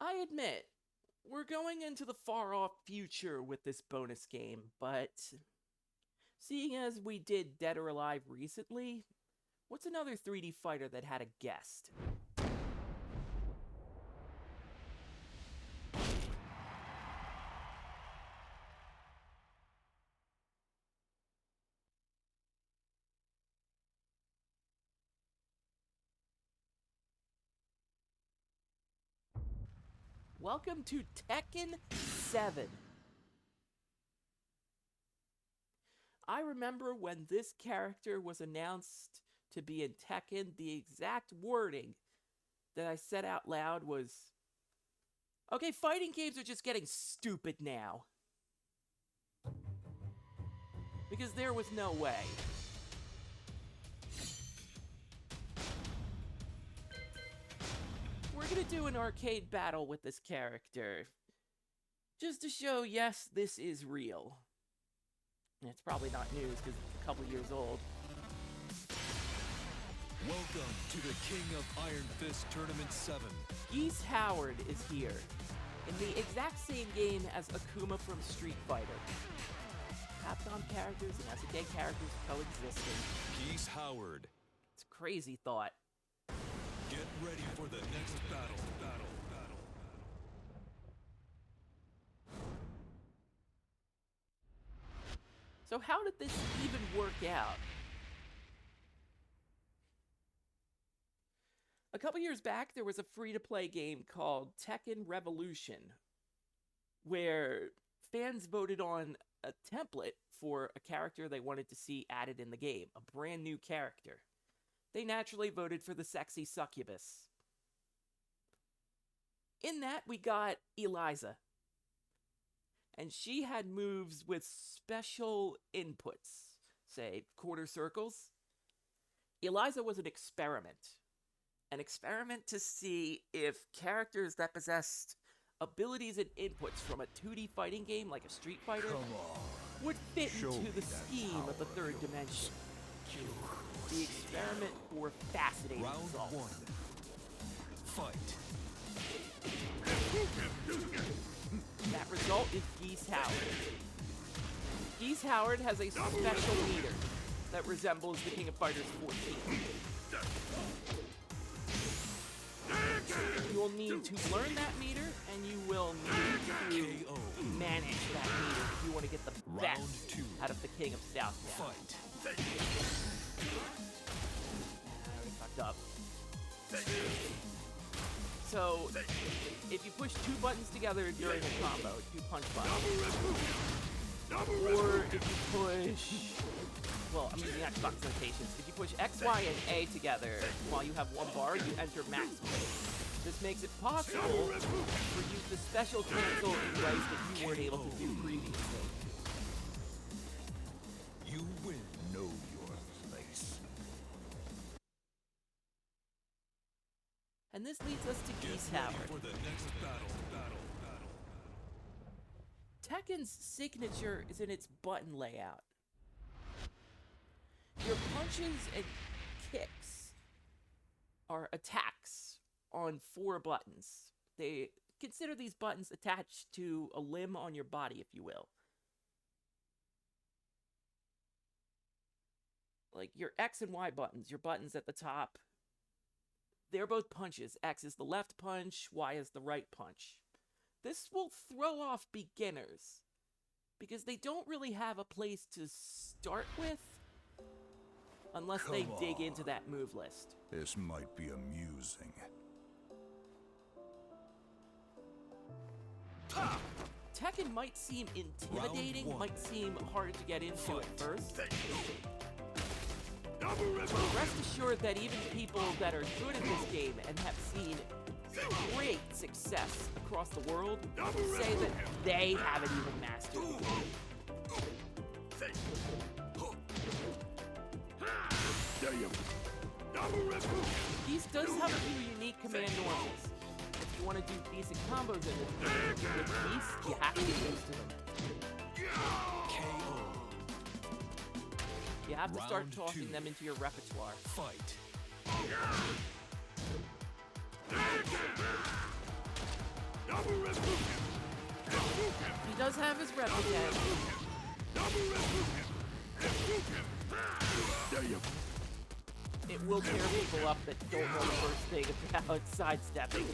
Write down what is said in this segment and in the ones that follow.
I admit, we're going into the far off future with this bonus game, but seeing as we did Dead or Alive recently, what's another 3D fighter that had a guest? Welcome to Tekken 7. I remember when this character was announced to be in Tekken, the exact wording that I said out loud was, okay, fighting games are just getting stupid now. Because there was no way. We're gonna do an arcade battle with this character. Just to show, yes, this is real. And it's probably not news because it's a couple years old. Welcome to the King of Iron Fist Tournament 7. Geese Howard is here, in the exact same game as Akuma from Street Fighter. Capcom characters and SNK characters coexisting. Geese Howard. It's a crazy thought. Get ready for the next battle. So how did this even work out? A couple years back, there was a free-to-play game called Tekken Revolution, where fans voted on a template for a character they wanted to see added in the game, a brand new character. They naturally voted for the sexy succubus. In that, we got Eliza. And she had moves with special inputs, say quarter circles. Eliza was an experiment to see if characters that possessed abilities and inputs from a 2D fighting game like a Street Fighter would fit into the scheme of the third dimension. The experiment bore fascinating results. Round 1. Fight. That result is Geese Howard. Geese Howard has a special meter that resembles the King of Fighters 14. You will need to learn that meter, and you will need to manage that meter if you want to get the best out of the King of Southtown. Fight. I already fucked up. So, if you push two buttons together during a combo, two punch buttons, or if you push, well, I'm using Xbox notations. If you push X, Y, and A together while you have one bar, you enter max mode. This makes it possible for you to special cancel in ways that you weren't able to do previously. You win. Know your place. And this leads us to Geese Get ready Howard. for the next battle. Tekken's signature is in its button layout. Your punches and kicks are attacks on 4 buttons. They consider these buttons attached to a limb on your body, if you will. Like your X and Y buttons, your buttons at the top, they're both punches. X is the left punch, Y is the right punch. This will throw off beginners because they don't really have a place to start with unless they dig into that move list. This might be amusing. Tekken might seem intimidating, Round 1. might seem hard to get into at first. But rest assured that even people that are good at this game and have seen great success across the world say that they haven't even mastered the game. Geese does have a few unique command normals. If you want to do decent combos in this game with Geese, you have to get used to them. KO. You have to start Round tossing 2. them into your repertoire. Fight. does have his replicant. It will tear people up that don't know the first thing about sidestepping.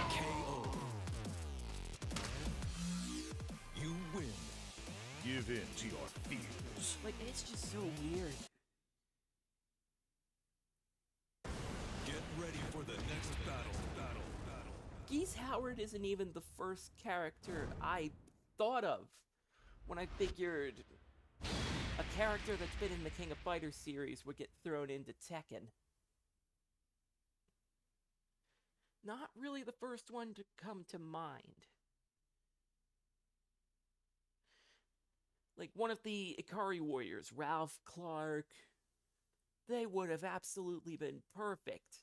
KO. You win. Give in to your fears. Like, it's just so weird. Get ready for the next battle. Geese Howard isn't even the first character I thought of when I figured a character that's been in the King of Fighters series would get thrown into Tekken. Not really the first one to come to mind. Like one of the Ikari warriors, Ralph Clark, they would have absolutely been perfect.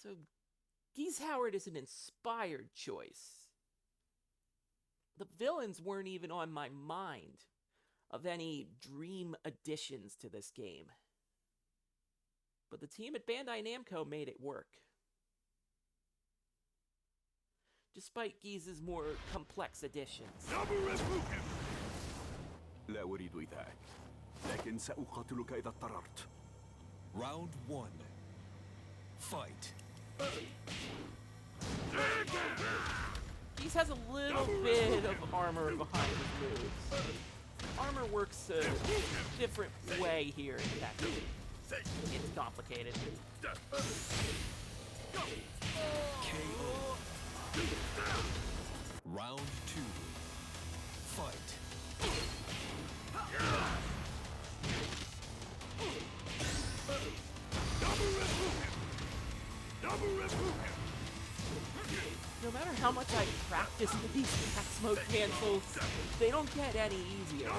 So, Geese Howard is an inspired choice. The villains weren't even on my mind of any dream additions to this game. But the team at Bandai Namco made it work. Despite Geese's more complex additions. لا أريد ذاك، لكن سأقاتلك إذا اضطررت. Round 1. Fight. Geese has a little bit of armor behind his moves. Armor works a different way here in Tekken. It's complicated. KO. Round 2. Fight. No matter how much I practice with these max mode cancels, they don't get any easier.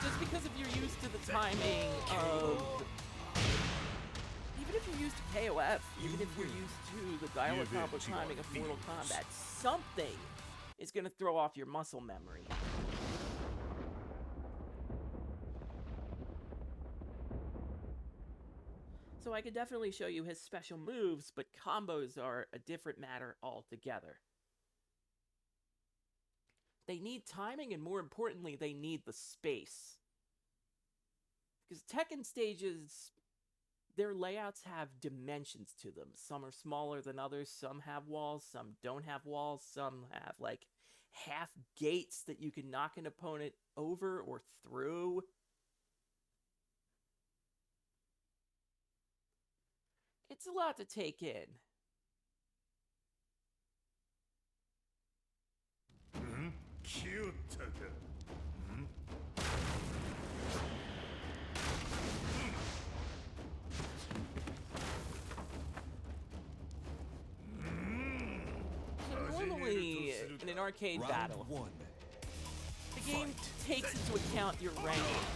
Just because if you're used to the timing of... Even if you're used to KoIF, even if you're used to the dial combo timing of Mortal Kombat, something is going to throw off your muscle memory. So I could definitely show you his special moves, but combos are a different matter altogether. They need timing, and more importantly, they need the space. Because Tekken stages, their layouts have dimensions to them. Some are smaller than others, some have walls, some don't have walls, some have, like, half gates that you can knock an opponent over or through. It's a lot to take in. Cute. So normally, in an arcade Round battle, 1. the game takes into account your ranking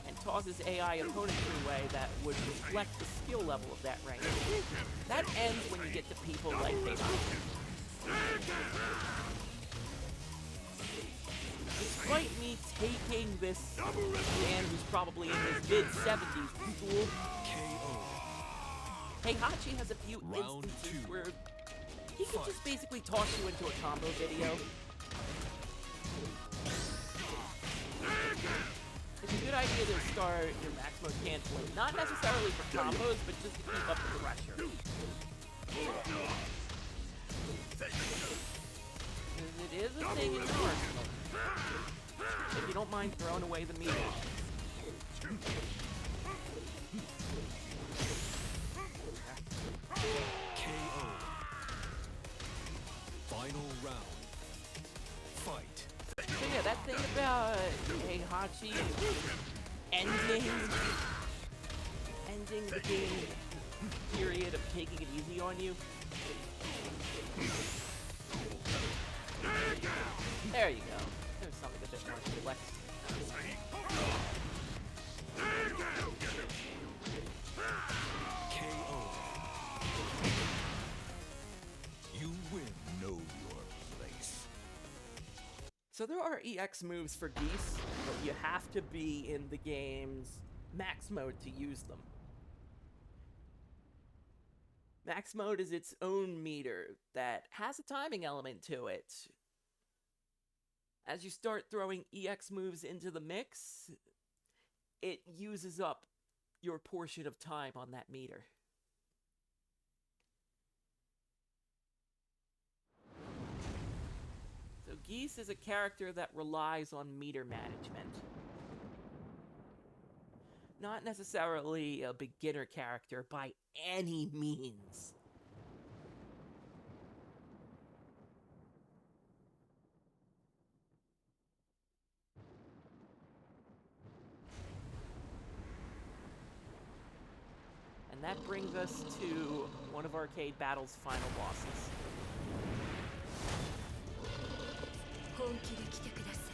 and tosses AI opponents your way that would reflect the skill level of that ranking. That ends when you get to people like Heihachi. Despite me taking this man who's probably in his mid-70s to school, Heihachi has a few Round instances 2. where he can just basically toss you into a combo video. It's a good idea to start your max mode canceling, not necessarily for combos, but just to keep up the pressure. Because it is a thing in your arsenal. If you don't mind throwing away the meat. KO. Final round. Fight. So yeah, that thing about Heihachi ending the game period of taking it easy on you. There you go. There's something a bit more complex. KO. You win. Know your place. So there are EX moves for Geese, but you have to be in the game's max mode to use them. Max mode is its own meter that has a timing element to it. As you start throwing EX moves into the mix, it uses up your portion of time on that meter. So Geese is a character that relies on meter management. Not necessarily a beginner character by any means. And that brings us to one of Arcade Battle's final bosses. 本気で来てください。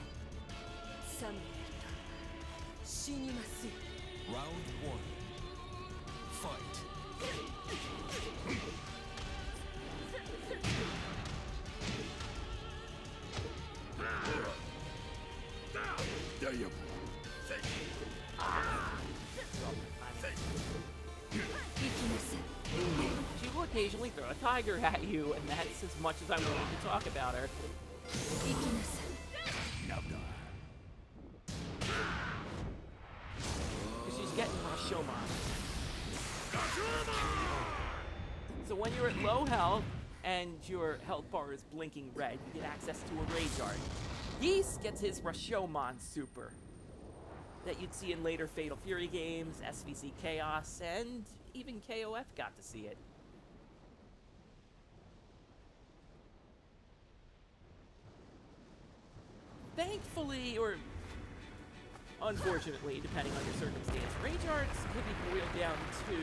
サムエルと死にますよ。 Round 1. Fight. She will occasionally throw a tiger at you, and that's as much as I'm willing to talk about her. 行きなさい。 Because she's getting Rashomon. So when you're at low health and your health bar is blinking red, you get access to a Rage Art. Geese gets his Rashomon Super that you'd see in later Fatal Fury games, SVC Chaos, and even KoF got to see it. Thankfully, or unfortunately, depending on your circumstance, Rage Arts can be boiled down to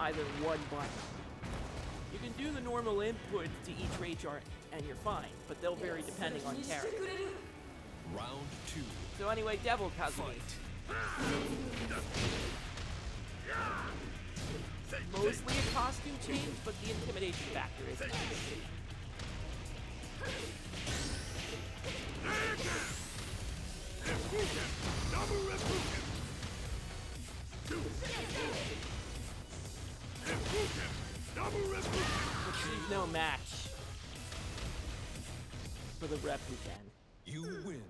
either one button. You can do the normal input to each Rage Art and you're fine, but they'll vary depending on character. Round 2. So anyway, Devil Kazumi. Mostly a costume change, but the intimidation factor is nice. But she's no match for the Replican. You win.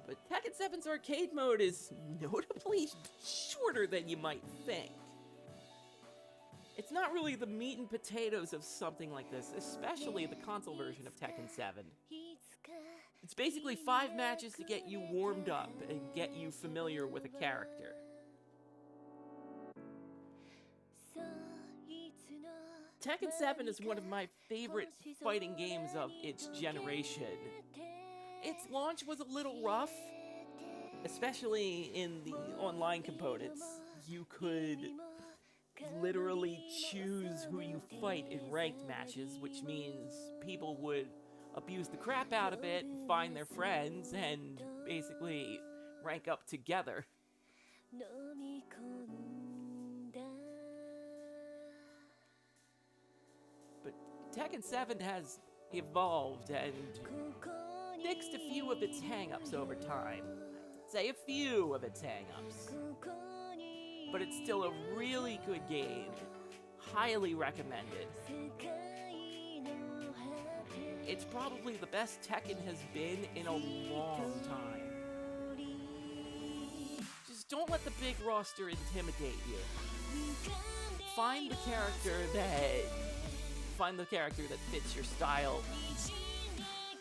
But Tekken 7's arcade mode is notably shorter than you might think. It's not really the meat and potatoes of something like this, especially the console version of Tekken 7. It's basically 5 matches to get you warmed up and get you familiar with a character. Tekken 7 is one of my favorite fighting games of its generation. Its launch was a little rough, especially in the online components. You could literally choose who you fight in ranked matches, which means people would abuse the crap out of it, find their friends, and basically rank up together. But Tekken 7 has evolved and fixed a few of its hang-ups over time. I'd say a few of its hang-ups. But it's still a really good game. Highly recommended. It's probably the best Tekken has been in a long time. Just don't let the big roster intimidate you. Find the character that fits your style.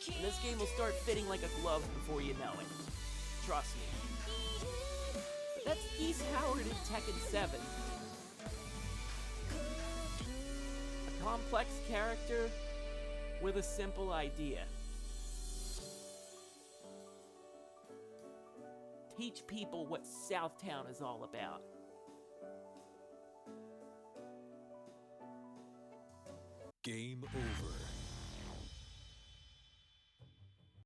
And this game will start fitting like a glove before you know it. Trust me. But that's Geese Howard in Tekken 7. A complex character with a simple idea. Teach people what Southtown is all about. Game over.